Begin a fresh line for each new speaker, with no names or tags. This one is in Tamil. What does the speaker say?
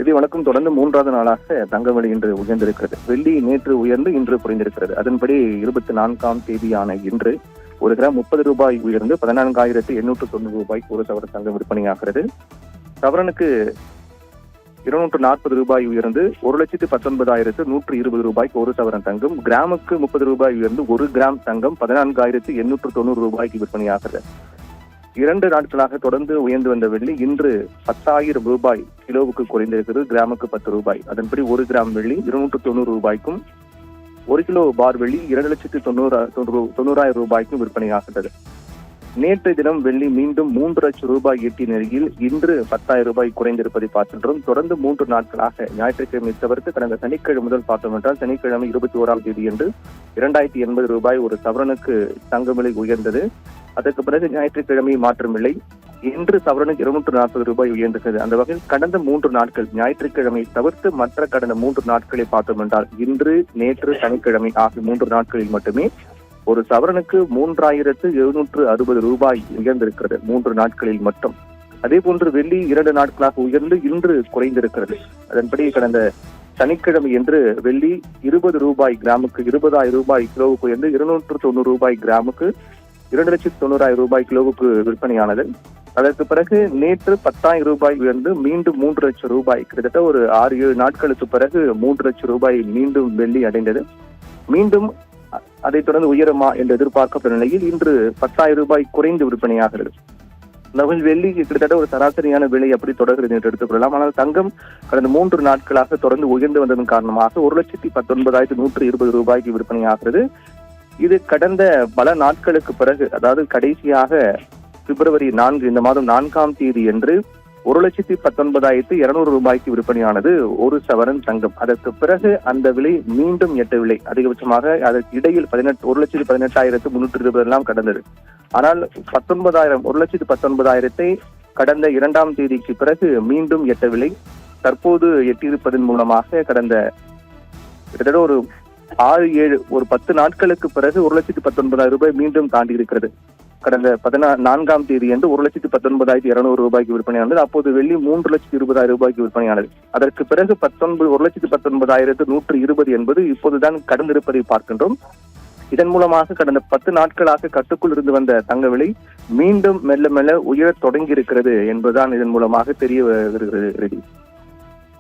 இது வழக்கம் தொடர்ந்து மூன்றாவது நாளாக தங்க விலை இன்று உயர்ந்திருக்கிறது. வெள்ளி நேற்று உயர்ந்து இன்று குறைந்திருக்கிறது. அதன்படி 24ஆம் தேதியான இன்று ஒரு கிராம் 30 ரூபாய் உயர்ந்து 14,890 ரூபாய்க்கு ஒரு சவரன் தங்கம் விற்பனையாகிறது. சவரனுக்கு 240 ரூபாய் உயர்ந்து 1,19,120 ரூபாய்க்கு ஒரு சவரன் தங்கம், கிராமுக்கு 30 ரூபாய் உயர்ந்து ஒரு கிராம் தங்கம் 14,890 ரூபாய்க்கு விற்பனையாகிறது. 2 நாட்களாக தொடர்ந்து உயர்ந்து வந்த வெள்ளி இன்று 10,000 ரூபாய் கிலோவுக்கு குறைந்திருக்கிறது. கிராமுக்கு 10 ரூபாய். அதன்படி ஒரு கிராம் வெள்ளி 290 ரூபாய்க்கும், ஒரு கிலோ பார் வெள்ளி 2,90,000 ரூபாய்க்கும் விற்பனையாகிறது. நேற்று தினம் வெள்ளி மீண்டும் 3 லட்சம் ரூபாய் எட்டிய நிலையில் இன்று 10,000 ரூபாய் குறைந்திருப்பதை பார்க்கின்றோம். தொடர்ந்து 3 நாட்களாக ஞாயிற்றுக்கிழமை தவிர்த்து கடந்த சனிக்கிழமை முதல் பார்த்தோம் என்றால் சனிக்கிழமை 21ஆம் தேதி என்று 2,080 ரூபாய் ஒரு சவரனுக்கு தங்க விலை உயர்ந்தது. அதற்கு பிறகு ஞாயிற்றுக்கிழமை மாற்றமில்லை. இன்று சவரனுக்கு 240 ரூபாய் உயர்ந்திருக்கிறது. அந்த வகையில் கடந்த 3 நாட்கள் ஞாயிற்றுக்கிழமை தவிர்த்து மற்ற கடந்த 3 நாட்களை பார்த்தோம் என்றால் இன்று, நேற்று, சனிக்கிழமை ஆகிய 3 நாட்களில் மட்டுமே ஒரு சவரனுக்கு 3,760 ரூபாய் உயர்ந்திருக்கிறது. 3 நாட்களில் மட்டும். அதே போன்று வெள்ளி 2 நாட்களாக உயர்ந்து இன்று குறைந்திருக்கிறது. அதன்படி கடந்த சனிக்கிழமை என்று வெள்ளி 20 ரூபாய் கிராமுக்கு, 20,000 ரூபாய் கிலோவுக்கு உயர்ந்து 290 ரூபாய் கிராமுக்கு, 2,90,000 ரூபாய் கிலோவுக்கு விற்பனையானது. அதற்கு பிறகு நேற்று 10,000 ரூபாய் உயர்ந்து மீண்டும் 3 லட்சம் ரூபாய், கிட்டத்தட்ட ஒரு 6-7 நாட்களுக்கு பிறகு 3 லட்சம் ரூபாய் மீண்டும் வெள்ளி அடைந்தது. மீண்டும் அதைத் தொடர்ந்து உயருமா என்று எதிர்பார்க்கப்பட்ட நிலையில் இன்று 10,000 ரூபாய் குறைந்து விற்பனையாகிறது. வெள்ளி கிட்டத்தட்ட ஒரு சராசரியான விலை அப்படி தொடர்கிறது என்று எடுத்துக்கொள்ளலாம். ஆனால் தங்கம் கடந்த 3 நாட்களாக தொடர்ந்து உயர்ந்து வந்ததன் காரணமாக 1,19,120 ரூபாய்க்கு விற்பனையாகிறது. இது கடந்த பல நாட்களுக்கு பிறகு, அதாவது கடைசியாக பிப்ரவரி 4 இந்த மாதம் 4ஆம் தேதி என்று 1,19,200 ரூபாய்க்கு விற்பனையானது ஒரு சவரன் தங்கம். அதற்கு பிறகு அந்த விலை மீண்டும் எட்டவில்லை. அதிகபட்சமாக அதற்கு இடையில் 1,18,320 எல்லாம் கடந்தது. ஆனால் 1,19,000 கடந்த 2ஆம் தேதிக்கு பிறகு மீண்டும் எட்டவில்லை. தற்போது எட்டியிருப்பதன் மூலமாக கடந்த கிட்டத்தட்ட ஒரு 10 நாட்களுக்கு பிறகு 1,19,000 ரூபாய் மீண்டும் தாண்டி இருக்கிறது. கடந்த 14ஆம் தேதி என்று 1,19,200 ரூபாய்க்கு விற்பனையானது. அப்போது வெள்ளி 3,20,000 ரூபாய்க்கு விற்பனையானது. அதற்கு பிறகு 1,19,120 என்பது இப்போதுதான் கடந்திருப்பதை பார்க்கின்றோம். இதன் மூலமாக கடந்த 10 நாட்களாக கட்டுக்குள் இருந்து வந்த தங்க விலை மீண்டும் மெல்ல மெல்ல உயர தொடங்கி இருக்கிறது என்பதுதான் இதன் மூலமாக தெரிய வருகிறது.